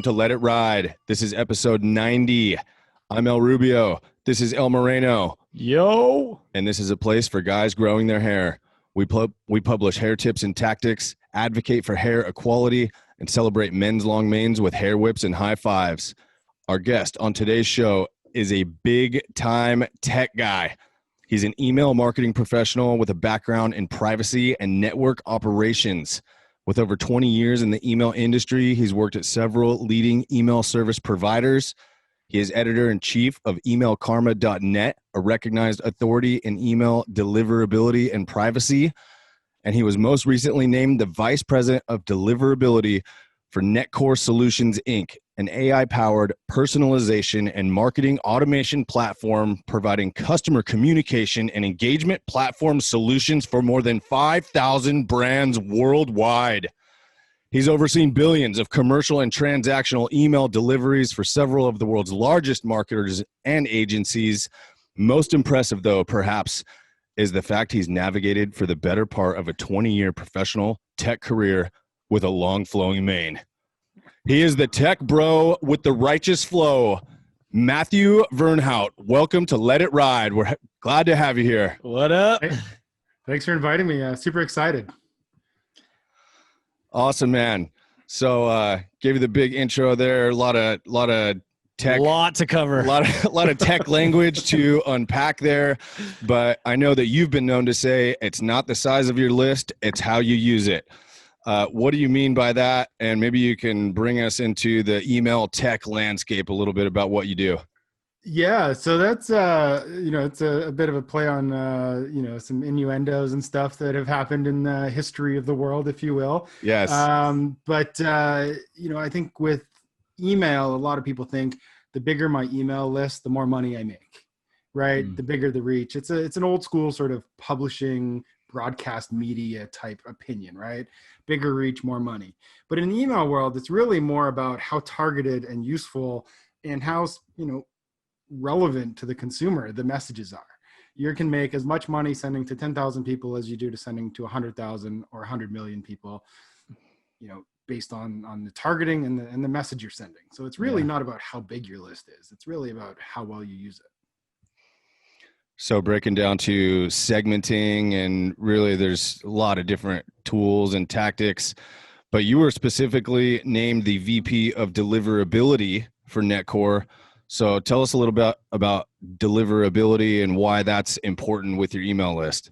to Let It Ride. This is episode 90. I'm El Rubio. This is El Moreno. Yo. And this is a place for guys growing their hair. We publish hair tips and tactics, advocate for hair equality, and celebrate men's long manes with hair whips and high fives. Our guest on today's show is a big-time tech guy. He's an email marketing professional with a background in privacy and network operations. With over 20 years in the email industry, he's worked at several leading email service providers. He is editor-in-chief of emailkarma.net, a recognized authority in email deliverability and privacy. And he was most recently named the vice president of deliverability for NetCore Solutions, Inc., an AI-powered personalization and marketing automation platform providing customer communication and engagement platform solutions for more than 5,000 brands worldwide. He's overseen billions of commercial and transactional email deliveries for several of the world's largest marketers and agencies. Most impressive, though, perhaps, is the fact he's navigated for the better part of a 20-year professional tech career with a long flowing mane. He is the tech bro with the righteous flow, Matthew Vernhout. Welcome to Let It Ride. We're glad to have you here. What up? Hey, thanks for inviting me. Super excited. Awesome, man. So gave you the big intro there. A lot of tech. Lot to cover. A lot of tech language to unpack there. But I know that you've been known to say it's not the size of your list, it's how you use it. What do you mean by that? And maybe you can bring us into the email tech landscape a little bit about what you do. Yeah, so that's it's a bit of a play on some innuendos and stuff that have happened in the history of the world, if you will. Yes. But I think with email, a lot of people think the bigger my email list, the more money I make, right? The bigger the reach. It's an old school sort of publishing, broadcast media type opinion, right? Bigger reach, more money. But in the email world, it's really more about how targeted and useful and how, relevant to the consumer the messages are. You can make as much money sending to 10,000 people as you do to sending to 100,000 or 100 million people, based on the targeting and the message you're sending. So it's really not about how big your list is. It's really about how well you use it. So breaking down to segmenting, and really there's a lot of different tools and tactics, but you were specifically named the VP of Deliverability for NetCore. So tell us a little bit about deliverability and why that's important with your email list.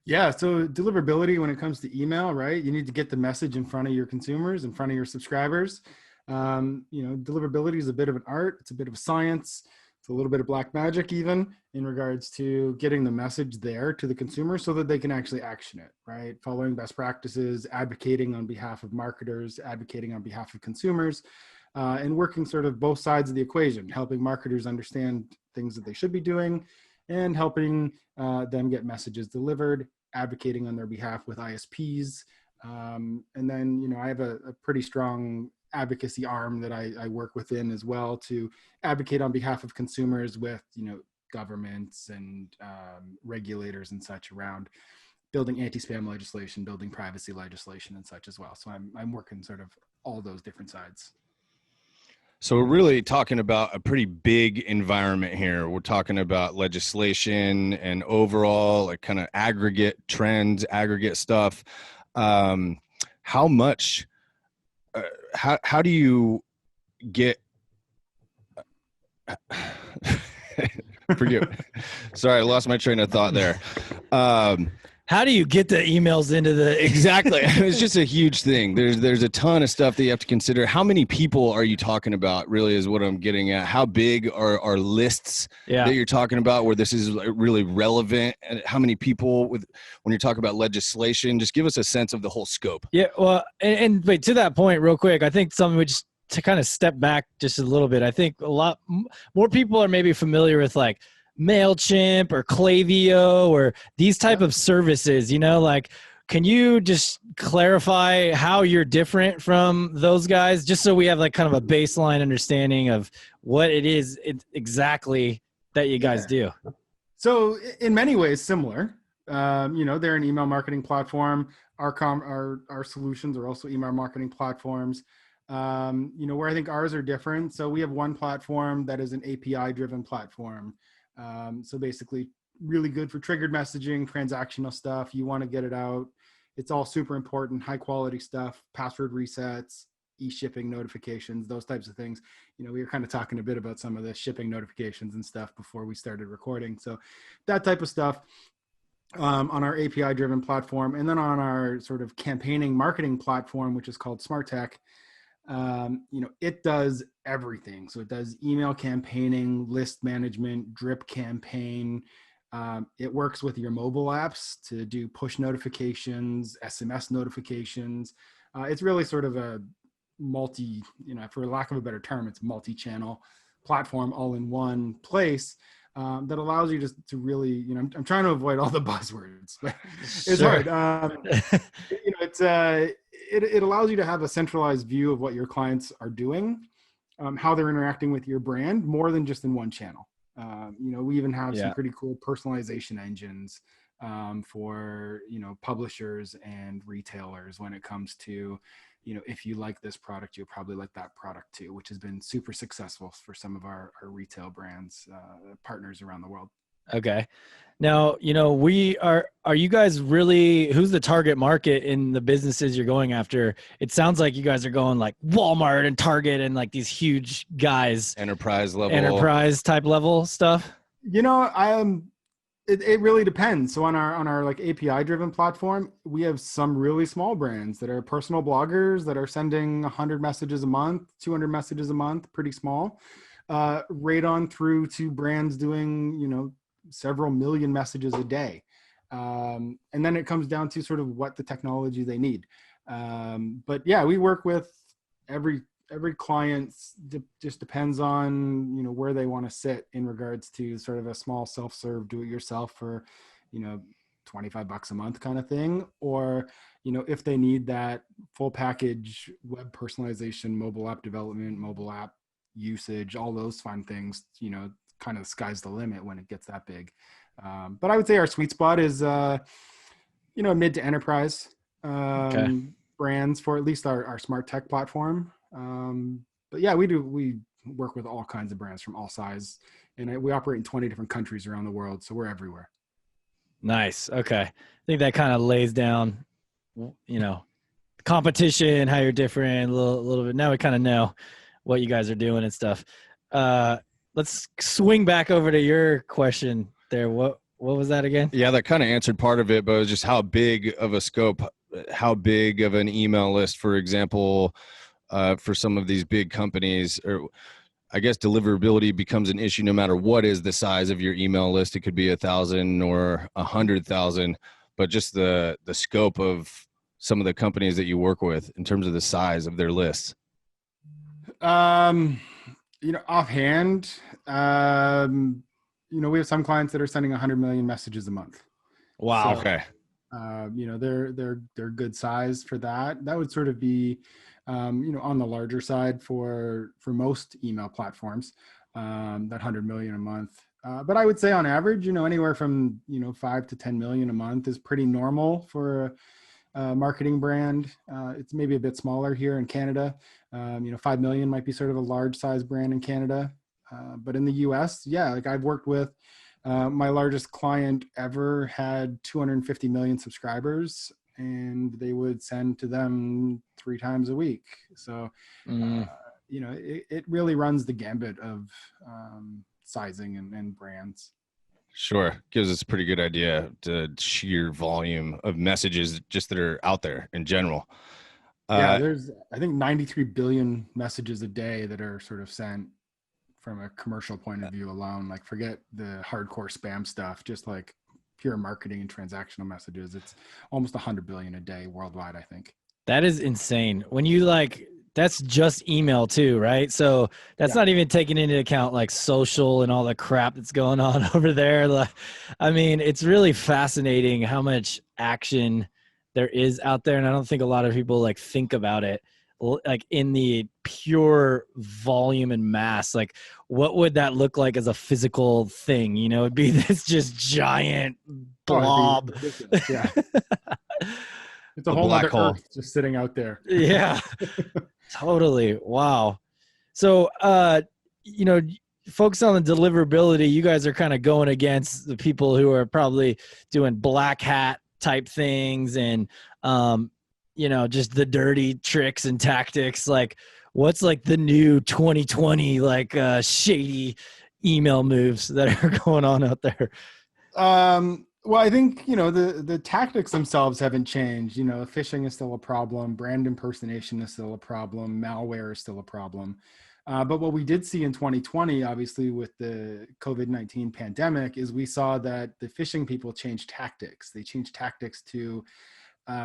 Yeah, so deliverability when it comes to email, right? You need to get the message in front of your consumers, in front of your subscribers. Deliverability is a bit of an art. It's a bit of a science. It's a little bit of black magic even in regards to getting the message there to the consumer so that they can actually action it, right? Following best practices, advocating on behalf of marketers, advocating on behalf of consumers, and working sort of both sides of the equation, helping marketers understand things that they should be doing and helping them get messages delivered, advocating on their behalf with ISPs. And then, I have a pretty strong advocacy arm that I work within as well to advocate on behalf of consumers with, governments and regulators and such around building anti-spam legislation, building privacy legislation and such as well. So I'm working sort of all those different sides. So we're really talking about a pretty big environment here. We're talking about legislation and overall like kind of aggregate trends, aggregate stuff. How much, how do you get, forgive, sorry, I lost my train of thought there. How do you get the emails into the... Exactly. It's just a huge thing. There's a ton of stuff that you have to consider. How many people are you talking about really is what I'm getting at. How big are lists that you're talking about where this is really relevant? And how many people when you're talking about legislation, just give us a sense of the whole scope. Yeah. Well, and wait, to that point real quick, I think something we just to kind of step back just a little bit. I think a lot more people are maybe familiar with like MailChimp or Klaviyo or these type of services, can you just clarify how you're different from those guys just so we have like kind of a baseline understanding of what it is exactly that you guys do? So in many ways similar, they're an email marketing platform. Our solutions are also email marketing platforms. Where I think ours are different. So we have one platform that is an API driven platform. So basically really good for triggered messaging, transactional stuff. You want to get it out. It's all super important, high quality stuff, password resets, e-shipping notifications, those types of things. We were kind of talking a bit about some of the shipping notifications and stuff before we started recording. So that type of stuff on our API driven platform. And then on our sort of campaigning marketing platform, which is called Smart Tech, it does everything. So it does email campaigning, list management, drip campaign. It works with your mobile apps to do push notifications, SMS notifications. It's really sort of a multi, for lack of a better term, it's multi-channel platform all in one place that allows you to really, I'm trying to avoid all the buzzwords, but it's hard. It allows you to have a centralized view of what your clients are doing, how they're interacting with your brand more than just in one channel. We even have some pretty cool personalization engines for, publishers and retailers when it comes to, if you like this product, you'll probably like that product too, which has been super successful for some of our retail brands, partners around the world. Okay. Now, are you guys really, who's the target market in the businesses you're going after? It sounds like you guys are going like Walmart and Target and like these huge guys. Enterprise type level stuff. It really depends. So on our like API driven platform, we have some really small brands that are personal bloggers that are sending 100 messages a month, 200 messages a month, pretty small, right on through to brands doing, several million messages a day. And then it comes down to sort of what the technology they need. But yeah, we work with every client. Just depends on, where they want to sit in regards to sort of a small self-serve do-it-yourself for, $25 a month kind of thing. Or, if they need that full package, web personalization, mobile app development, mobile app usage, all those fun things, kind of the sky's the limit when it gets that big. But I would say our sweet spot is, mid to enterprise brands for at least our Smart Tech platform. But yeah, we work with all kinds of brands from all size, and we operate in 20 different countries around the world. So we're everywhere. Nice. Okay. I think that kind of lays down, competition, how you're different a little bit. Now we kind of know what you guys are doing and stuff. Let's swing back over to your question there. What was that again? Yeah, that kind of answered part of it, but it was just how big of a scope, how big of an email list, for example, for some of these big companies, or I guess deliverability becomes an issue no matter what is the size of your email list. It could be 1,000 or 100,000, but just the scope of some of the companies that you work with in terms of the size of their lists. Offhand, we have some clients that are sending 100 million messages a month. Wow. So, okay. They're good size for that. That would sort of be, on the larger side for most email platforms, that 100 million a month. But I would say on average, anywhere from, 5 to 10 million a month is pretty normal for a marketing brand. It's maybe a bit smaller here in Canada. 5 million might be sort of a large size brand in Canada. But in the US, like I've worked with, my largest client ever had 250 million subscribers, and they would send to them 3 times a week. So, it really runs the gambit of sizing and brands. Sure. Gives us a pretty good idea to sheer volume of messages just that are out there in general. There's, I think, 93 billion messages a day that are sort of sent from a commercial point of view alone. Like, forget the hardcore spam stuff, just like pure marketing and transactional messages. It's almost 100 billion a day worldwide, I think. That is insane. When you that's just email too, right? So that's not even taking into account like social and all the crap that's going on over there. It's really fascinating how much action there is out there. And I don't think a lot of people think about it like in the pure volume and mass. Like, what would that look like as a physical thing? It'd be this just giant blob. Yeah. It's a whole other Earth just sitting out there. Yeah. Totally. Wow. So, you know, focus on the deliverability. You guys are kind of going against the people who are probably doing black hat type things and, you know, just the dirty tricks and tactics. Like, what's like the new 2020 like shady email moves that are going on out there? Well, I think, the tactics themselves haven't changed. Phishing is still a problem. Brand impersonation is still a problem. Malware is still a problem. But what we did see in 2020, obviously with the COVID-19 pandemic, is we saw that the phishing people changed tactics. They changed tactics to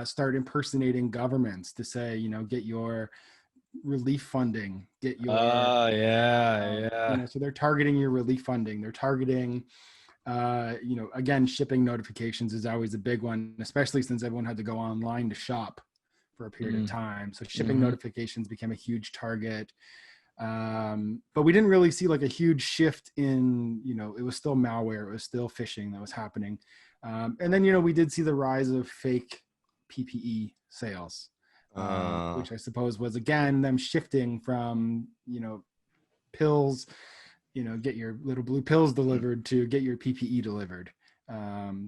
start impersonating governments to say, get your relief funding, get your, Oh, yeah. so they're targeting your relief funding. They're targeting again, shipping notifications is always a big one, especially since everyone had to go online to shop for a period of time. So shipping notifications became a huge target. But we didn't really see like a huge shift in, it was still malware, it was still phishing that was happening. And then, we did see the rise of fake PPE sales, which I suppose was, again, them shifting from, pills, get your little blue pills delivered to get your PPE delivered.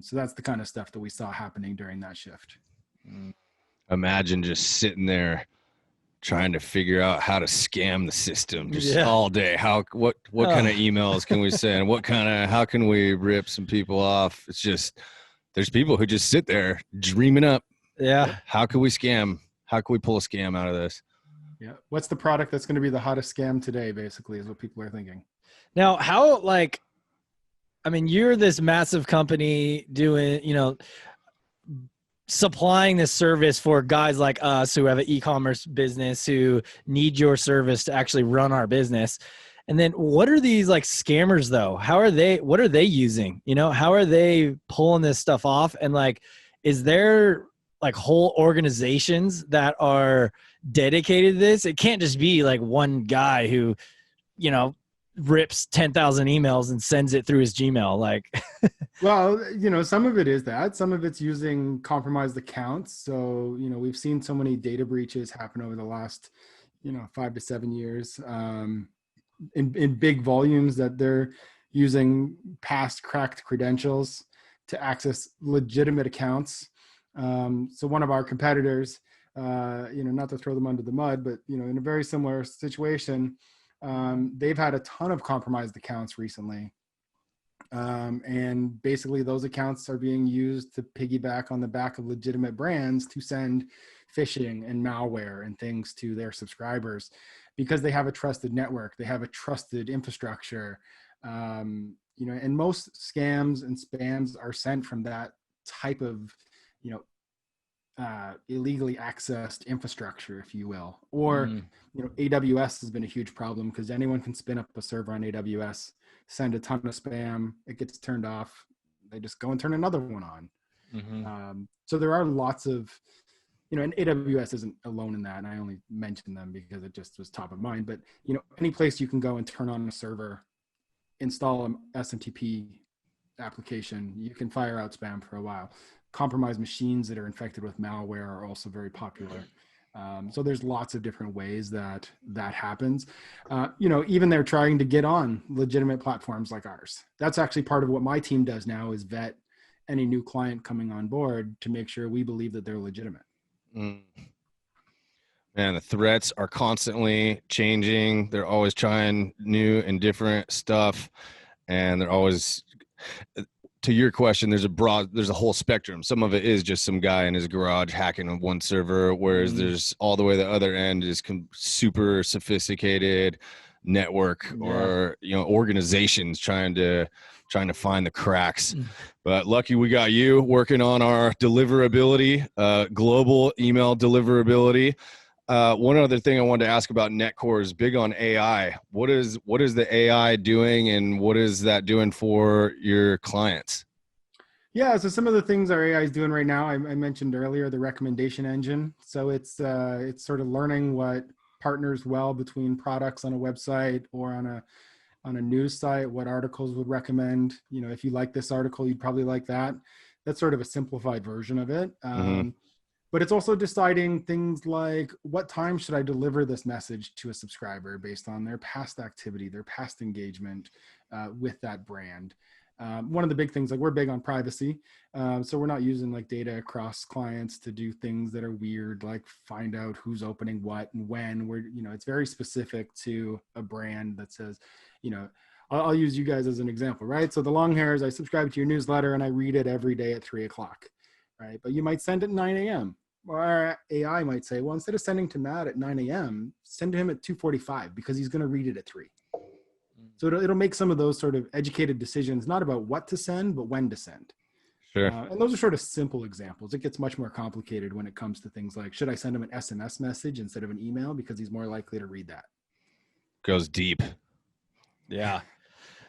So that's the kind of stuff that we saw happening during that shift. Imagine just sitting there trying to figure out how to scam the system just all day. What kind of emails can we send? How can we rip some people off? It's just, there's people who just sit there dreaming up. Yeah. How can we scam? How can we pull a scam out of this? Yeah. What's the product that's going to be the hottest scam today, basically, is what people are thinking. Now, how, like, I mean, you're this massive company doing, supplying this service for guys like us who have an e-commerce business who need your service to actually run our business. And then what are these like scammers though? What are they using? How are they pulling this stuff off? And like, is there like whole organizations that are dedicated to this? It can't just be like one guy who, rips 10,000 emails and sends it through his Gmail. Like, well, some of it is that. Some of it's using compromised accounts. So, we've seen so many data breaches happen over the last, 5 to 7 years, in big volumes, that they're using past cracked credentials to access legitimate accounts. So one of our competitors, not to throw them under the mud, but, in a very similar situation, they've had a ton of compromised accounts recently. And basically those accounts are being used to piggyback on the back of legitimate brands to send phishing and malware and things to their subscribers, because they have a trusted network, they have a trusted infrastructure. And most scams and spams are sent from that type of, illegally accessed infrastructure, if you will. Or, AWS has been a huge problem, because anyone can spin up a server on AWS, send a ton of spam, it gets turned off, they just go and turn another one on. So there are lots of, and AWS isn't alone in that, and I only mentioned them because it just was top of mind, but any place you can go and turn on a server, install an SMTP application, you can fire out spam for a while. Compromised machines that are infected with malware are also very popular. So there's lots of different ways that happens. Even they're trying to get on legitimate platforms like ours. That's actually part of what my team does now, is vet any new client coming on board to make sure we believe that they're legitimate. Man, the threats are constantly changing. They're always trying new and different stuff, and they're always, to your question, there's a whole spectrum. Some of it is just some guy in his garage hacking on one server, whereas there's all the way the other end is super sophisticated network or organizations trying to find the cracks. But lucky we got you working on our deliverability, global email deliverability. One other thing I wanted to ask about Netcore is big on AI. What is the AI doing, and what is that doing for your clients? Yeah, so some of the things our AI is doing right now, I mentioned earlier, the recommendation engine. So it's sort of learning what partners well between products on a website or on a news site, what articles would recommend. If you like this article, you'd probably like that. That's sort of a simplified version of it. But it's also deciding things like, what time should I deliver this message to a subscriber based on their past activity, their past engagement with that brand. One of the big things, like we're big on privacy. So we're not using like data across clients to do things that are weird, like find out who's opening what and when. It's very specific to a brand that says, I'll use you guys as an example, right? So the Longhairs, I subscribe to your newsletter and I read it every day at 3:00, right? But you might send it at 9 a.m. Or AI might say, well, instead of sending to Matt at 9 a.m., send to him at 2:45 because he's going to read it at 3. So it'll make some of those sort of educated decisions, not about what to send, but when to send. Sure. And those are sort of simple examples. It gets much more complicated when it comes to things like, should I send him an SMS message instead of an email because he's more likely to read that? Goes deep. Yeah.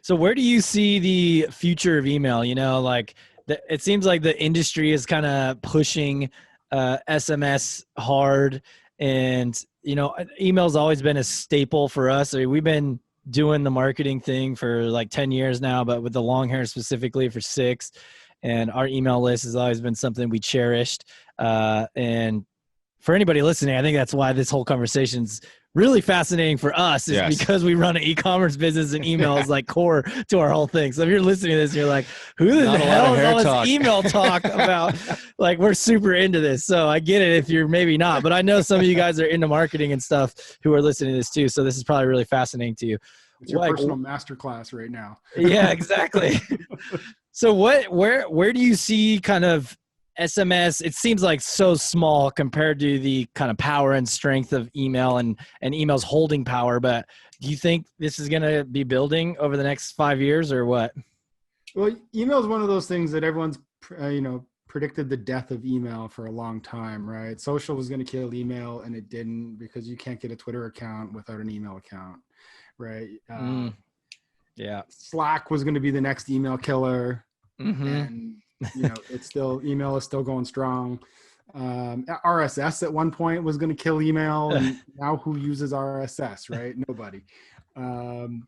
So where do you see the future of email? It seems like the industry is kind of pushing SMS hard, and email's always been a staple for us. I mean, we've been doing the marketing thing for like 10 years now, but with the Longhair specifically for 6. And our email list has always been something we cherished. And for anybody listening, I think that's why this whole conversation's really fascinating for us, is because we run an e-commerce business and email is like core to our whole thing. So if you're listening to this, you're like, who the hell is all this email talk about? Like, we're super into this. So I get it if you're maybe not, but I know some of you guys are into marketing and stuff who are listening to this too. So this is probably really fascinating to you. It's your personal masterclass right now. Yeah, exactly. So where do you see kind of SMS? It seems like so small compared to the kind of power and strength of email and email's holding power. But do you think this is going to be building over the next 5 years or what? Well, email is one of those things that everyone's, predicted the death of email for a long time, right? Social was going to kill email and it didn't, because you can't get a Twitter account without an email account, right? Yeah. Slack was going to be the next email killer. Mm-hmm. And email is still going strong. RSS at one point was going to kill email, and now who uses RSS, right? Nobody.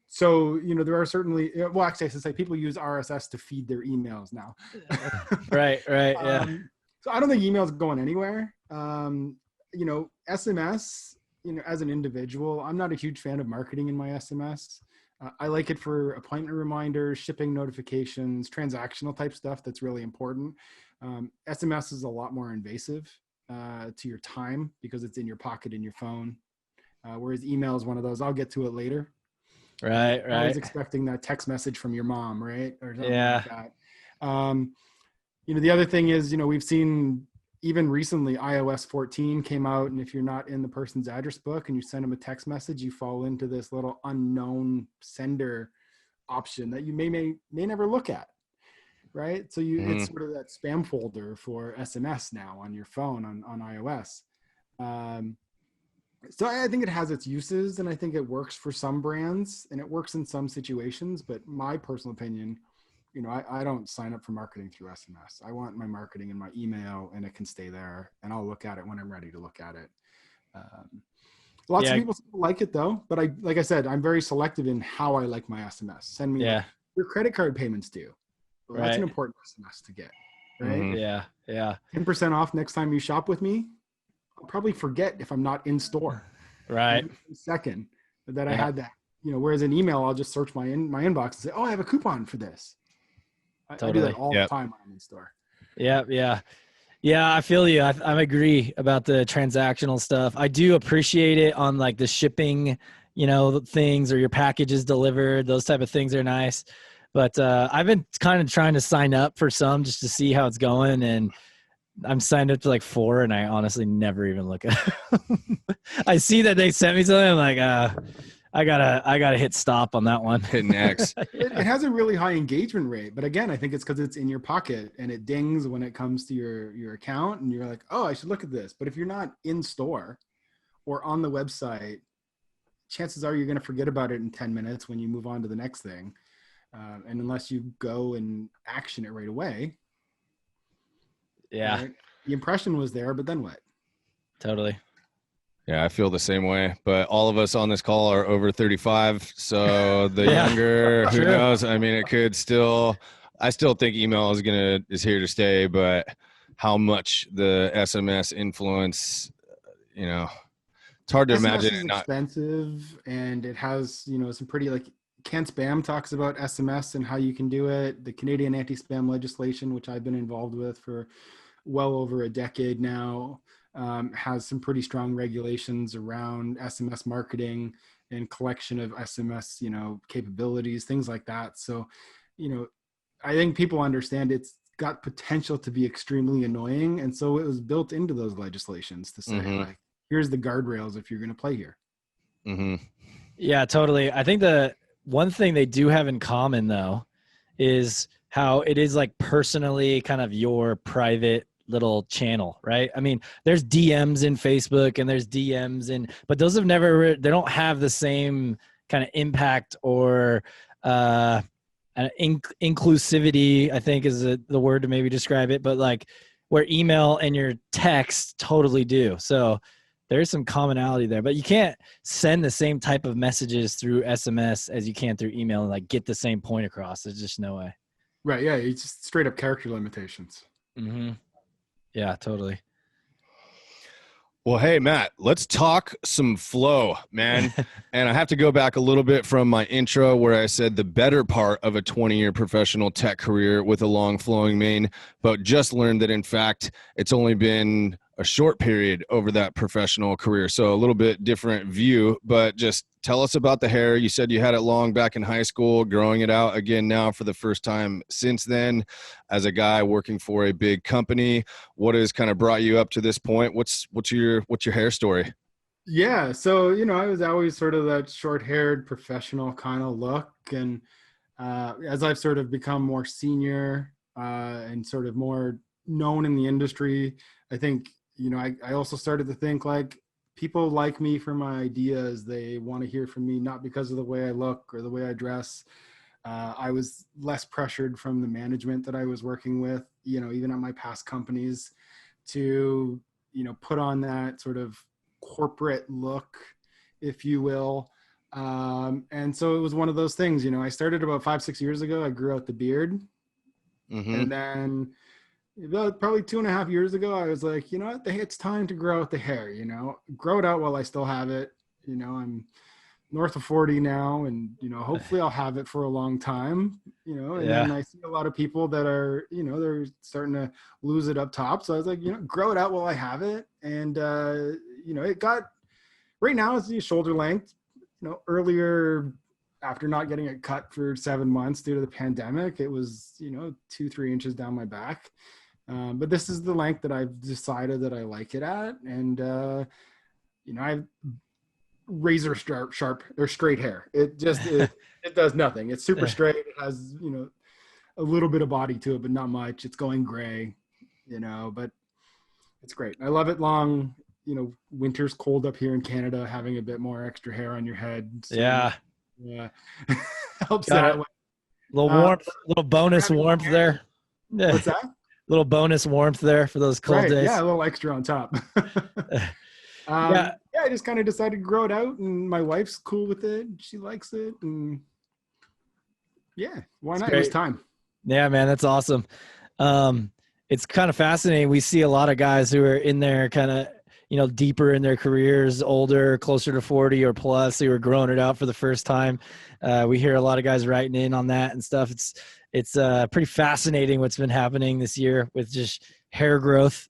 So there are certainly, well, actually I should say people use RSS to feed their emails now. Right. Yeah. So I don't think email is going anywhere. SMS, as an individual, I'm not a huge fan of marketing in my SMS. I like it for appointment reminders, shipping notifications, transactional type stuff that's really important. SMS is a lot more invasive to your time because it's in your pocket in your phone. Whereas email is one of those, I'll get to it later. Right. I was expecting that text message from your mom, right? Or something like that. The other thing is, we've seen even recently iOS 14 came out, and if you're not in the person's address book and you send them a text message, you fall into this little unknown sender option that you may never look at, right? So it's sort of that spam folder for SMS now on your phone on iOS. So I think it has its uses, and I think it works for some brands and it works in some situations, but my personal opinion, I don't sign up for marketing through SMS. I want my marketing in my email, and it can stay there, and I'll look at it when I'm ready to look at it. Lots of people like it though, but like I said, I'm very selective in how I like my SMS. Send me your credit card payments due. Well, that's an important SMS to get, right? Mm-hmm. Yeah. 10% off next time you shop with me. I'll probably forget if I'm not in store. Right. Second that I had that, whereas in email, I'll just search my inbox and say, oh, I have a coupon for this. I do that all the time when I'm in store. Yeah, I feel you. I agree about the transactional stuff. I do appreciate it on like the shipping, things, or your packages delivered. Those type of things are nice. But I've been kind of trying to sign up for some just to see how it's going, and I'm signed up to like 4, and I honestly never even look at it. I see that they sent me something. I'm like, I gotta hit stop on that one. Hit next. It has a really high engagement rate, but again, I think it's because it's in your pocket and it dings when it comes to your account, and you're like, oh, I should look at this. But if you're not in store or on the website, chances are you're going to forget about it in 10 minutes when you move on to the next thing. And unless you go and action it right away. Yeah. Right? The impression was there, but then what? Totally. Yeah, I feel the same way, but all of us on this call are over 35. So the younger, who knows? I mean, it could still, I still think email is here to stay, but how much the SMS influence, you know, it's hard to SMS imagine is it not. expensive, and it has, some pretty, like, Ken Spam talks about SMS and how you can do it. The Canadian anti-spam legislation, which I've been involved with for well over a decade now, has some pretty strong regulations around SMS marketing and collection of SMS, capabilities, things like that. So, I think people understand it's got potential to be extremely annoying. And so it was built into those legislations to say, like, here's the guardrails if you're going to play here. Yeah, totally. I think the one thing they do have in common, though, is how it is like personally kind of your private little channel, right? I mean, there's DMs in Facebook and there's DMs in, but those have never, they don't have the same kind of impact or inclusivity, I think is the word to maybe describe it, but like where email and your text totally do. So there's some commonality there, but you can't send the same type of messages through SMS as you can through email and like get the same point across. There's just no way. Right. Yeah. It's just straight up character limitations. Yeah, totally. Well, hey, Matt, let's talk some flow, man. And I have to go back a little bit from my intro where I said the better part of a 20-year professional tech career with a long flowing mane, but just learned that, in fact, it's only been a short period over that professional career. So a little bit different view, but just tell us about the hair. You said you had it long back in high school, growing it out again now for the first time since then as a guy working for a big company. What has kind of brought you up to this point? What's your hair story? Yeah. So, I was always sort of that short-haired professional kind of look. And as I've sort of become more senior and sort of more known in the industry, I think, I also started to think like people like me for my ideas. They want to hear from me, not because of the way I look or the way I dress. I was less pressured from the management that I was working with, even at my past companies to, put on that sort of corporate look, if you will. And so it was one of those things, I started about 5-6 years ago. I grew out the beard. And then about probably 2.5 years ago, I was like, you know what, it's time to grow out the hair, grow it out while I still have it. I'm north of 40 now, and, hopefully I'll have it for a long time, and then I see a lot of people that are, they're starting to lose it up top. So I was like, grow it out while I have it. And, it got, right now it's the shoulder length, earlier, after not getting it cut for 7 months due to the pandemic, it was, 2-3 inches down my back. But this is the length that I've decided that I like it at. And, I've razor sharp or straight hair. It just, it does nothing. It's super straight. It has, a little bit of body to it, but not much. It's going gray, but it's great. I love it long. Winter's cold up here in Canada, having a bit more extra hair on your head. So, yeah. Helps that way. Little warmth, little bonus warmth there. What's that? Little bonus warmth there for those cold days. Yeah, a little extra on top. I just kind of decided to grow it out, and my wife's cool with it. She likes it, and why not? It was time. Yeah, man, that's awesome. It's kind of fascinating. We see a lot of guys who are in there kind of, deeper in their careers, older, closer to 40 or plus, who are growing it out for the first time. We hear a lot of guys writing in on that and stuff. It's pretty fascinating what's been happening this year with just hair growth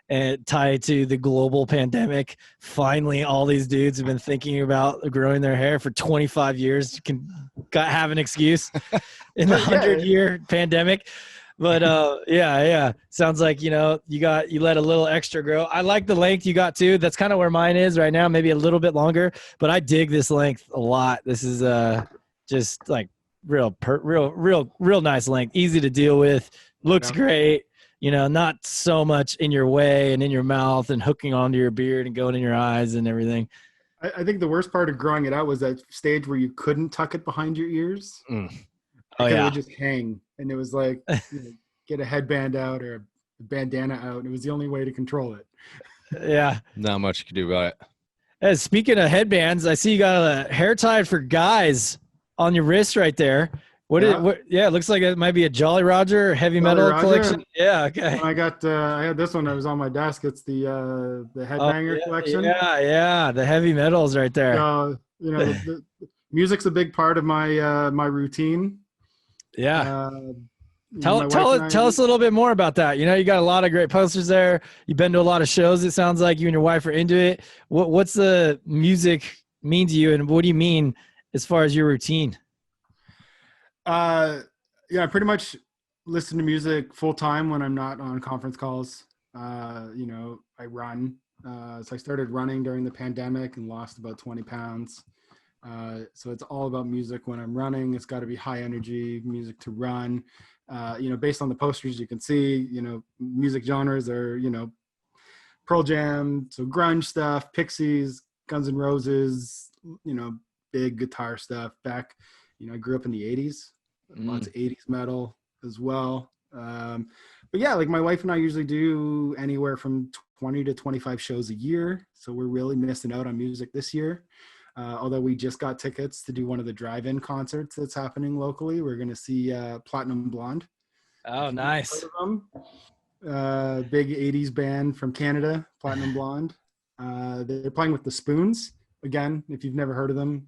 and tied to the global pandemic. Finally, all these dudes have been thinking about growing their hair for 25 years. Have an excuse in the 100-year pandemic. But sounds like, you let a little extra grow. I like the length you got too. That's kind of where mine is right now, maybe a little bit longer, but I dig this length a lot. This is just like real nice length, easy to deal with, looks great, not so much in your way and in your mouth and hooking onto your beard and going in your eyes and everything. I think the worst part of growing it out was that stage where you couldn't tuck it behind your ears. It would just hang, and it was like, get a headband out or a bandana out, and it was the only way to control it. Yeah. Not much you can do about it. Speaking of headbands, I see you got a hair tie for guys on your wrist right there. Yeah, it looks like it might be a Jolly Roger heavy Jolly metal Roger. collection. Yeah, okay. I had this one that was on my desk. It's the Oh, Headbanger yeah, collection. yeah, the heavy metals right there. So, the music's a big part of my my routine. Yeah. My wife and I, Tell us a little bit more about that. You got a lot of great posters there. You've been to a lot of shows. It sounds like you and your wife are into it. What's the music mean to you, and what do you mean as far as your routine? I pretty much listen to music full time when I'm not on conference calls. I run. So I started running during the pandemic and lost about 20 pounds. So it's all about music when I'm running. It's got to be high energy music to run. Based on the posters you can see, music genres are, Pearl Jam, so grunge stuff, Pixies, Guns N' Roses, big guitar stuff. I grew up in the 80s, lots of 80s metal as well. But yeah, like my wife and I usually do anywhere from 20 to 25 shows a year. So we're really missing out on music this year. Although we just got tickets to do one of the drive-in concerts that's happening locally. We're going to see Platinum Blonde. Oh, nice. Big 80s band from Canada, Platinum Blonde. They're playing with the Spoons. Again, if you've never heard of them,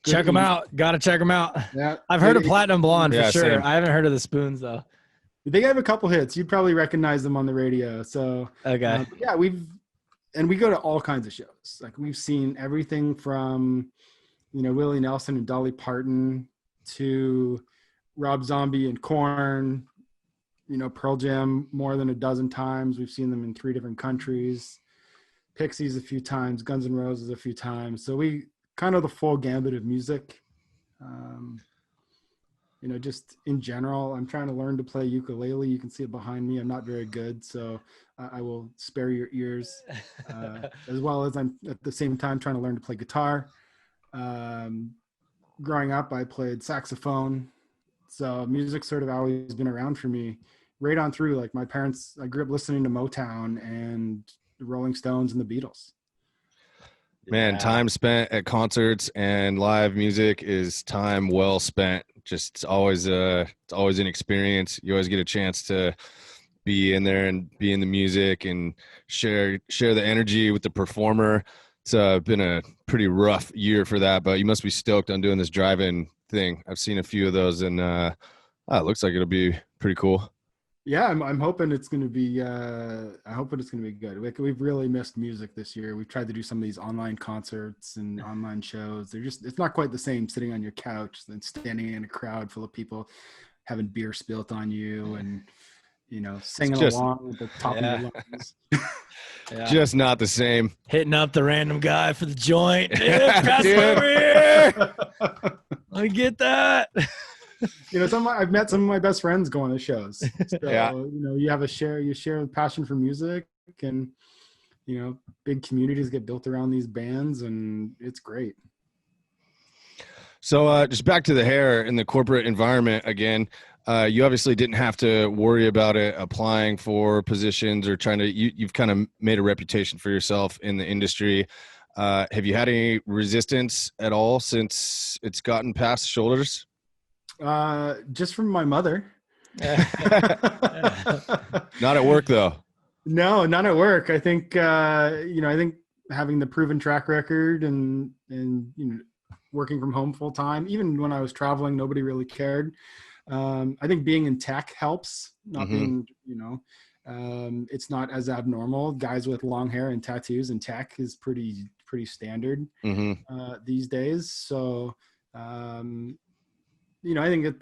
check them out. Got to check them out. Yeah, I've heard of Platinum Blonde for sure. Same. I haven't heard of the Spoons though. They have a couple hits. You'd probably recognize them on the radio. So okay. We go to all kinds of shows. Like we've seen everything from, Willie Nelson and Dolly Parton to Rob Zombie and Korn, Pearl Jam more than a dozen times. We've seen them in 3 different countries, Pixies a few times, Guns N' Roses a few times. So we kind of the full gambit of music. Just in general, I'm trying to learn to play ukulele. You can see it behind me. I'm not very good, so I will spare your ears, as well as I'm at the same time trying to learn to play guitar. Growing up, I played saxophone. So music's sort of always been around for me right on through. Like my parents, I grew up listening to Motown and the Rolling Stones and the Beatles. Man, time spent at concerts and live music is time well spent. Just it's always an experience. You always get a chance to be in there and be in the music and share the energy with the performer. It's been a pretty rough year for that, but you must be stoked on doing this drive-in thing. I've seen a few of those, and it looks like it'll be pretty cool. Yeah, I'm hoping it's going to be. I hope it's going to be good. We've really missed music this year. We've tried to do some of these online concerts and online shows. It's not quite the same sitting on your couch than standing in a crowd full of people having beer spilt on you and singing along at the top of your lungs. Just not the same. Hitting up the random guy for the joint. Pass it over here. Let me get that. I've met some of my best friends going to shows. So, yeah. You share a passion for music, and big communities get built around these bands, and it's great. So just back to the hair in the corporate environment again. You obviously didn't have to worry about it applying for positions or you've kind of made a reputation for yourself in the industry. Have you had any resistance at all since it's gotten past shoulders? Just from my mother. Not at work though. No, not at work. I think I think having the proven track record and working from home full time, even when I was traveling, nobody really cared. I think being in tech helps. Not being, it's not as abnormal. Guys with long hair and tattoos in tech is pretty standard these days. So I think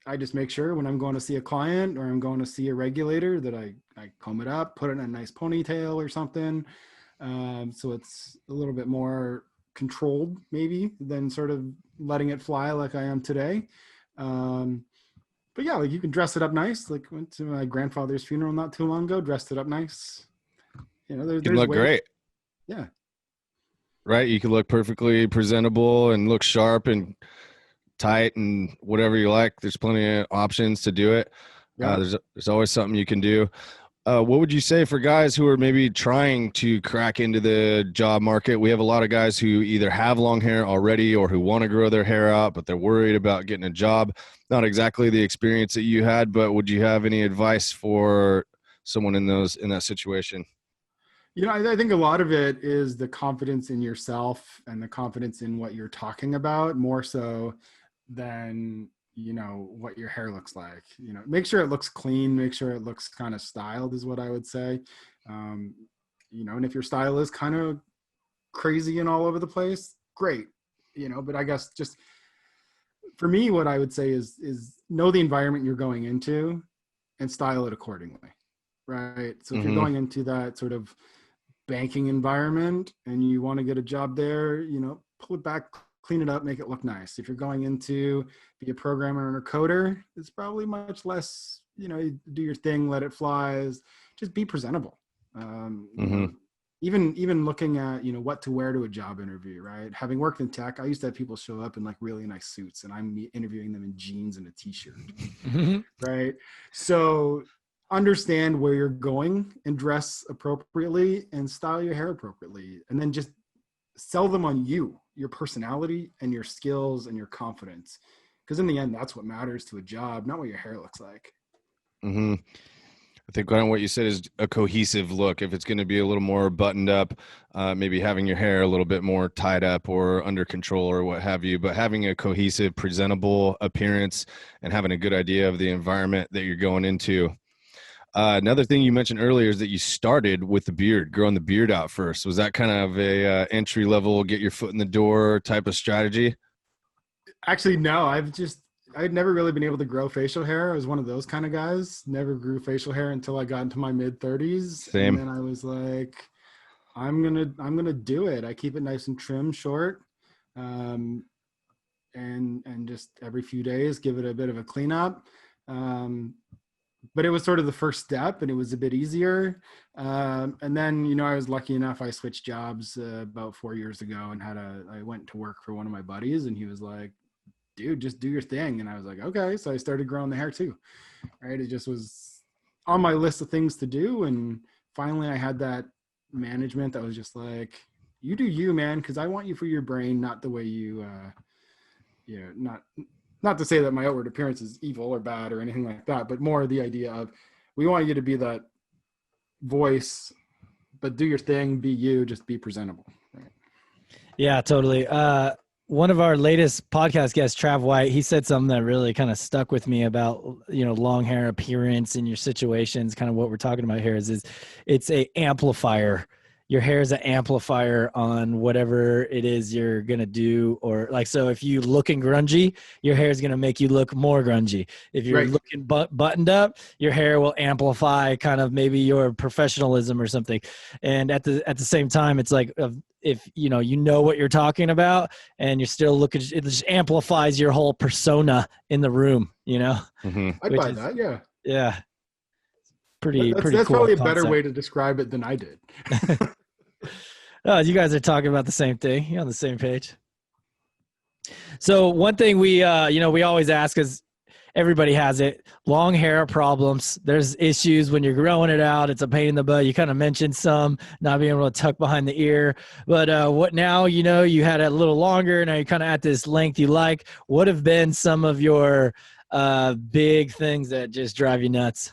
I just make sure when I'm going to see a client or I'm going to see a regulator that I comb it up, put it in a nice ponytail or something. So it's a little bit more controlled maybe than sort of letting it fly like I am today. But yeah, like you can dress it up nice. Like went to my grandfather's funeral not too long ago, dressed it up nice. There's look ways. Great. Yeah. Right. You can look perfectly presentable and look sharp and tight and whatever you like. There's plenty of options to do it. Yeah. There's always something you can do. What would you say for guys who are maybe trying to crack into the job market? We have a lot of guys who either have long hair already or who want to grow their hair out, but they're worried about getting a job. Not exactly the experience that you had, but would you have any advice for someone in that situation? You know, I think a lot of it is the confidence in yourself and the confidence in what you're talking about, more so than, you know, what your hair looks like. You know, make sure it looks clean, make sure it looks kind of styled is what I would say. Um, you know, and if your style is kind of crazy and all over the place, great. You know, but I guess just for me, what I would say is know the environment you're going into and style it accordingly. Right. So if you're going into that sort of banking environment and you want to get a job there, you know, pull it back, clean it up, make it look nice. If you're going into be a programmer and a coder, it's probably much less, you know, you do your thing, let it fly, just be presentable. You know, even looking at, you know, what to wear to a job interview, right? Having worked in tech, I used to have people show up in like really nice suits and I'm interviewing them in jeans and a t-shirt, right? So understand where you're going and dress appropriately and style your hair appropriately, and then just sell them on you, your personality and your skills and your confidence, because in the end that's what matters to a job, not what your hair looks like. I think kind of what you said is a cohesive look. If it's going to be a little more buttoned up, maybe having your hair a little bit more tied up or under control or what have you, but having a cohesive, presentable appearance and having a good idea of the environment that you're going into. Another thing you mentioned earlier is that you started with the beard, growing the beard out first. Was that kind of a entry level, get your foot in the door type of strategy? Actually, no, I'd never really been able to grow facial hair. I was one of those kind of guys. Never grew facial hair until I got into my mid 30s. Same. And then I was like, I'm gonna do it. I keep it nice and trim, short, and just every few days give it a bit of a cleanup. But it was sort of the first step, and it was a bit easier. And then, you know, I was lucky enough. I switched jobs about 4 years ago, and I went to work for one of my buddies, and he was like, dude, just do your thing. And I was like, okay. So I started growing the hair too, right? It just was on my list of things to do. And finally I had that management that was just like, you do you, man. Cause I want you for your brain, not the way you, you know, not to say that my outward appearance is evil or bad or anything like that, but more the idea of we want you to be that voice, but do your thing, be you, just be presentable. Right? Yeah, totally. One of our latest podcast guests, Trav White, he said something that really kind of stuck with me about, you know, long hair appearance in your situations. Kind of what we're talking about here is it's a amplifier. Your hair is an amplifier on whatever it is you're going to do. Or like, so if you looking grungy, your hair is going to make you look more grungy. If you're looking buttoned up, your hair will amplify kind of maybe your professionalism or something. And at the same time, it's like, if you know what you're talking about and you're still looking, it just amplifies your whole persona in the room, you know? I'd buy that. Yeah. Yeah. Pretty That's cool probably a concept. better way to describe it than I did. Oh, you guys are talking about the same thing. You're on the same page. So one thing we always ask is, everybody has it. Long hair problems. There's issues when you're growing it out. It's a pain in the butt. You kind of mentioned some, not being able to tuck behind the ear. But what now, you know, you had it a little longer. Now you're kind of at this length you like. What have been some of your big things that just drive you nuts?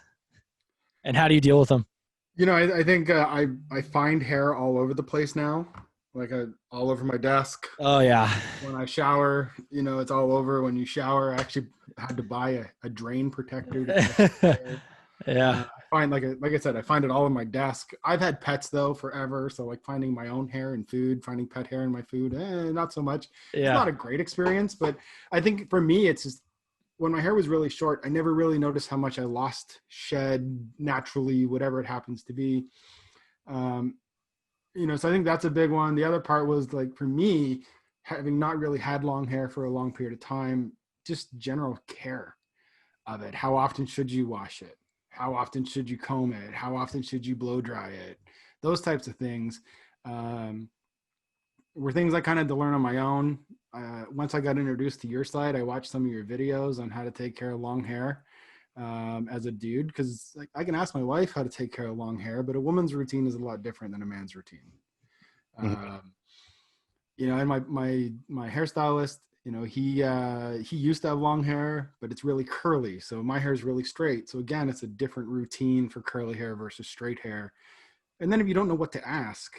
And how do you deal with them? You know, I think I find hair all over the place now, like all over my desk. Oh, yeah. When I shower, you know, it's all over. When you shower, I actually had to buy a drain protector to catch hair. Yeah. I find, like I said, I find it all on my desk. I've had pets, though, forever. So, like, finding my own hair in food, finding pet hair in my food, not so much. Yeah. It's not a great experience. But I think for me, it's just, when my hair was really short, I never really noticed how much I lost, shed naturally, whatever it happens to be. You know, so I think that's a big one. The other part was, like, for me, having not really had long hair for a long period of time, just general care of it. How often should you wash it? How often should you comb it? How often should you blow dry it? Those types of things were things I kind of had to learn on my own. Once I got introduced to your site, I watched some of your videos on how to take care of long hair. as a dude, because like I can ask my wife how to take care of long hair, but a woman's routine is a lot different than a man's routine. You know, and my hairstylist, you know, he used to have long hair, but it's really curly. So my hair is really straight. So again, it's a different routine for curly hair versus straight hair. And then if you don't know what to ask,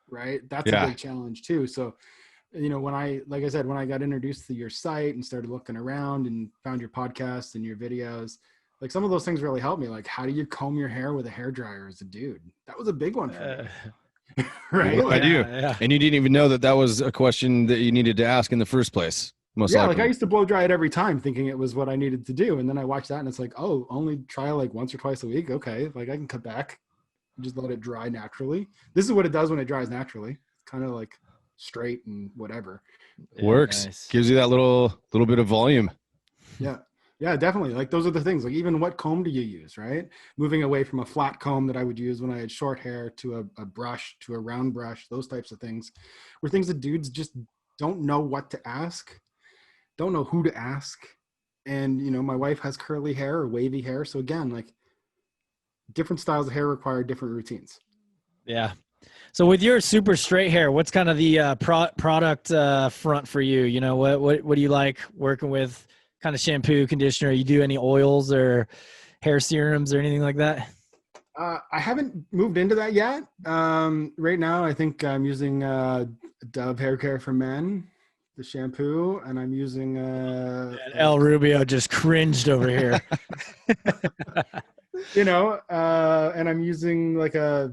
right, that's a big challenge too. So, you know, like I said, when I got introduced to your site and started looking around and found your podcast and your videos, like some of those things really helped me. Like, how do you comb your hair with a hair dryer as a dude? That was a big one for me. Right? I do. Yeah. And you didn't even know that that was a question that you needed to ask in the first place. Most likely. Like I used to blow dry it every time thinking it was what I needed to do. And then I watched that and it's like, oh, only try like once or twice a week. Okay. Like I can cut back, just let it dry naturally. This is what it does when it dries naturally. It's kind of like straight and whatever. Works. Nice. Gives you that little bit of volume. Yeah, definitely. Like those are the things. Like even what comb do you use, right? Moving away from a flat comb that I would use when I had short hair to a brush, to a round brush, those types of things were things that dudes just don't know what to ask, don't know who to ask. And, you know, my wife has curly hair or wavy hair. So again, like different styles of hair require different routines. Yeah. So with your super straight hair, what's kind of the product front for you? You know, what do you like working with? Kind of shampoo, conditioner? You do any oils or hair serums or anything like that? I haven't moved into that yet. Right now, I think I'm using Dove Hair Care for Men, the shampoo, and I'm using El Rubio just cringed over here. You know, and I'm using like a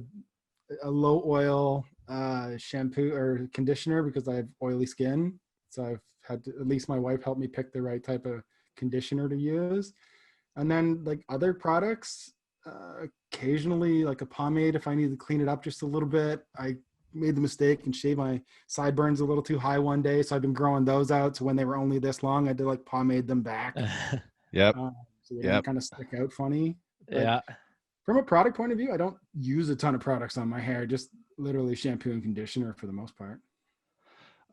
low oil shampoo or conditioner because I have oily skin. So I've had to, at least my wife helped me pick the right type of conditioner to use. And then like other products, occasionally like a pomade if I need to clean it up just a little bit. I made the mistake and shaved my sideburns a little too high one day, so I've been growing those out. So when they were only this long, I had to like pomade them back. So they didn't kind of stick out funny. But from a product point of view, I don't use a ton of products on my hair, just literally shampoo and conditioner for the most part.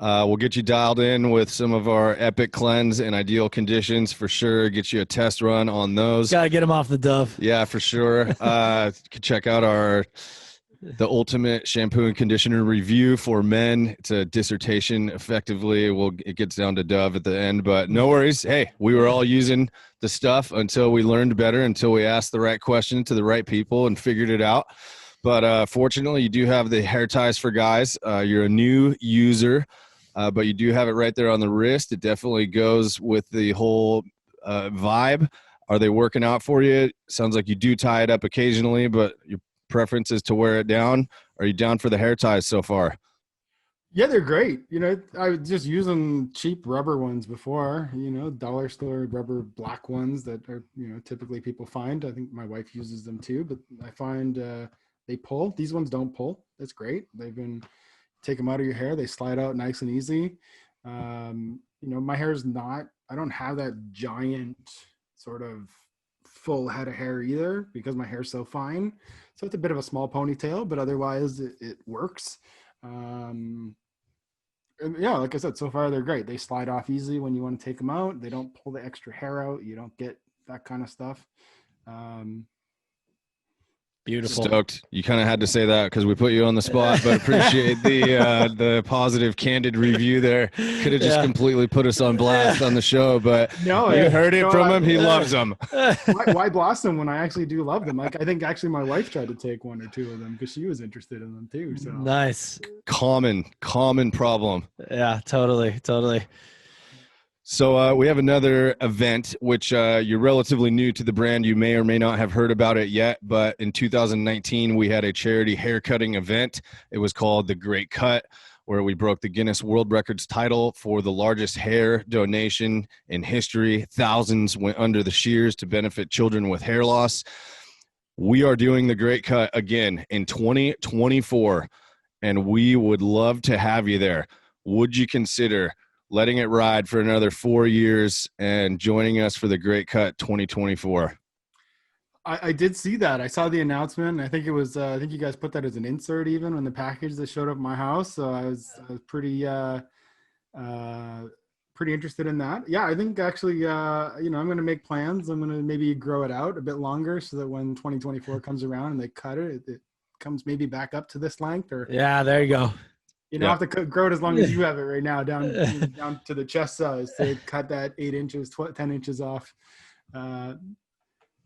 We'll get you dialed in with some of our epic cleanse and ideal conditions for sure. Get you a test run on those. Got to get them off the Dove. Yeah, for sure. You can check out the ultimate shampoo and conditioner review for men. It's a dissertation effectively. It gets down to Dove at the end, but no worries. Hey, we were all using the stuff until we learned better, until we asked the right question to the right people and figured it out. But fortunately, you do have the hair ties for guys. You're a new user. But you do have it right there on the wrist. It definitely goes with the whole vibe. Are they working out for you? Sounds like you do tie it up occasionally, but your preference is to wear it down. Are you down for the hair ties so far? Yeah, they're great. You know, I was just using cheap rubber ones before, you know, dollar store rubber black ones that are, you know, typically people find. I think my wife uses them too, but I find they pull. These ones don't pull. That's great. Take them out of your hair. They slide out nice and easy. You know, my hair is I don't have that giant sort of full head of hair either because my hair is so fine. So it's a bit of a small ponytail, but otherwise it works. And yeah, like I said, so far they're great. They slide off easy when you want to take them out. They don't pull the extra hair out. You don't get that kind of stuff. Beautiful. Stoked. You kind of had to say that because we put you on the spot, but appreciate the positive, candid review there. Could have just completely put us on blast on the show, but no, you heard it from him. He loves them. Why blast them when I actually do love them? Like I think actually my wife tried to take one or two of them because she was interested in them too. So nice. Common problem. Yeah, totally. So we have another event, which you're relatively new to the brand. You may or may not have heard about it yet, but in 2019, we had a charity haircutting event. It was called The Great Cut, where we broke the Guinness World Records title for the largest hair donation in history. Thousands went under the shears to benefit children with hair loss. We are doing The Great Cut again in 2024, and we would love to have you there. Would you consider letting it ride for another 4 years and joining us for the Great Cut 2024? I did see that. I saw the announcement. I think it was, I think you guys put that as an insert even when the package that showed up at my house. So I was pretty pretty interested in that. Yeah, I think actually, I'm going to make plans. I'm going to maybe grow it out a bit longer so that when 2024 comes around and they cut it, it comes maybe back up to this length. Or Yeah, there you go. I have to grow it as long as you have it right now, down to the chest size to cut that 8 inches, 10 inches off. I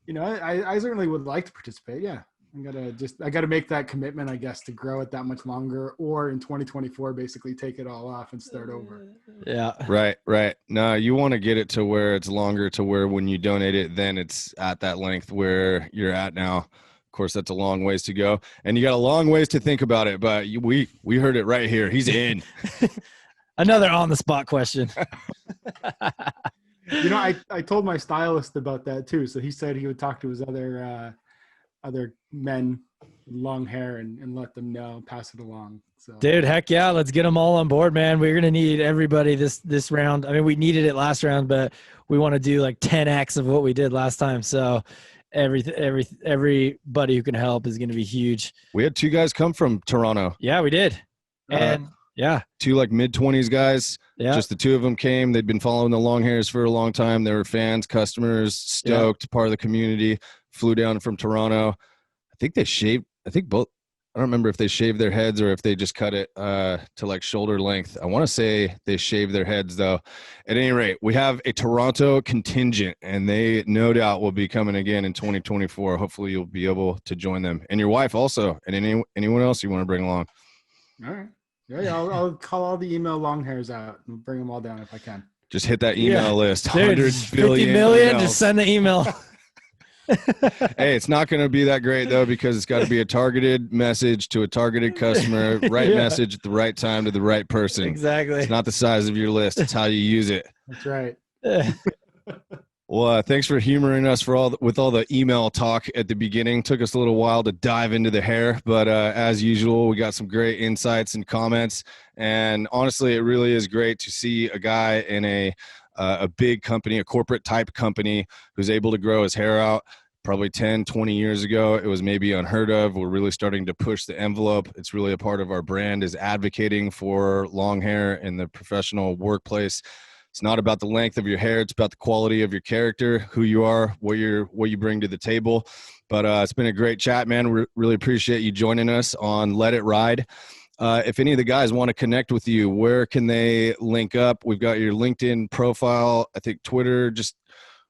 certainly would like to participate. Yeah. I gotta make that commitment, I guess, to grow it that much longer, or in 2024, basically take it all off and start over. Yeah. Right. No, you want to get it to where it's longer, to where when you donate it, then it's at that length where you're at now. Of course, that's a long ways to go, and you got a long ways to think about it, but we heard it right here. He's in. Another on the spot question. I told my stylist about that too. So he said he would talk to his other men with long hair and let them know, pass it along. So, dude, heck yeah, let's get them all on board, man. We're gonna need everybody this round. I mean, we needed it last round, but we want to do like 10x of what we did last time. So everybody who can help is gonna be huge. We had 2 guys come from Toronto. Yeah, we did. And yeah, 2 like mid-20s guys. Yeah, just the 2 of them came. They'd been following the Longhairs for a long time. They were fans, customers, stoked, part of the community. Flew down from Toronto. I think they shaved. I think both. I don't remember if they shaved their heads or if they just cut it to like shoulder length. I want to say they shaved their heads though. At any rate, we have a Toronto contingent, and they no doubt will be coming again in 2024. Hopefully, you'll be able to join them, and your wife also, and anyone else you want to bring along. All right. Yeah, I'll call all the email long hairs out and bring them all down if I can. Just hit that email list. 100 50 billion million. emails. Just send the email. Hey, it's not going to be that great though, because it's got to be a targeted message to a targeted customer, right message at the right time to the right person. Exactly. It's not the size of your list; it's how you use it. That's right. Well, thanks for humoring us with all the email talk at the beginning. Took us a little while to dive into the hair, but as usual, we got some great insights and comments. And honestly, it really is great to see a guy in a big company, a corporate type company, who's able to grow his hair out. Probably 10, 20 years ago, it was maybe unheard of. We're really starting to push the envelope. It's really a part of our brand, is advocating for long hair in the professional workplace. It's not about the length of your hair. It's about the quality of your character, who you are, what you bring to the table. But it's been a great chat, man. We really appreciate you joining us on Let It Ride. If any of the guys want to connect with you, where can they link up? We've got your LinkedIn profile, I think Twitter. Just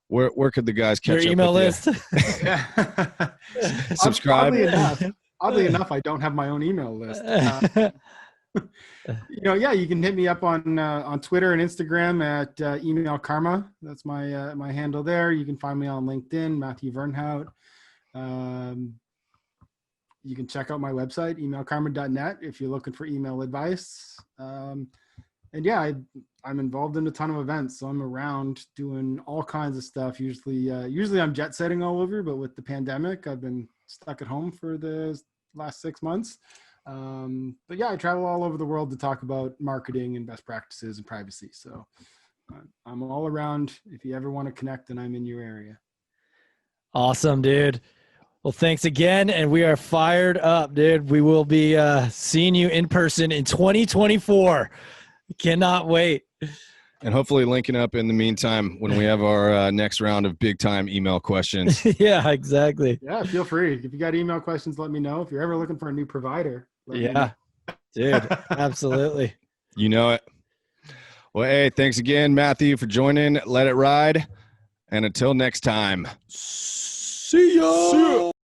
where could the guys catch your up email with list? You? Subscribe. Oddly enough, I don't have my own email list. You can hit me up on Twitter and Instagram at email karma. That's my handle there. You can find me on LinkedIn, Matthew Vernhout. You can check out my website, emailkarma.net, if you're looking for email advice. I'm involved in a ton of events, so I'm around doing all kinds of stuff. Usually I'm jet setting all over, but with the pandemic, I've been stuck at home for the last 6 months. I travel all over the world to talk about marketing and best practices and privacy. So I'm all around. If you ever want to connect, and I'm in your area. Awesome, dude. Well, thanks again, and we are fired up, dude. We will be seeing you in person in 2024. Cannot wait. And hopefully linking up in the meantime when we have our next round of big time email questions. Yeah, exactly. Yeah, feel free. If you got email questions, let me know. If you're ever looking for a new provider, let me know. Dude, absolutely. You know it. Well, hey, thanks again, Matthew, for joining. Let It Ride. And until next time. See ya.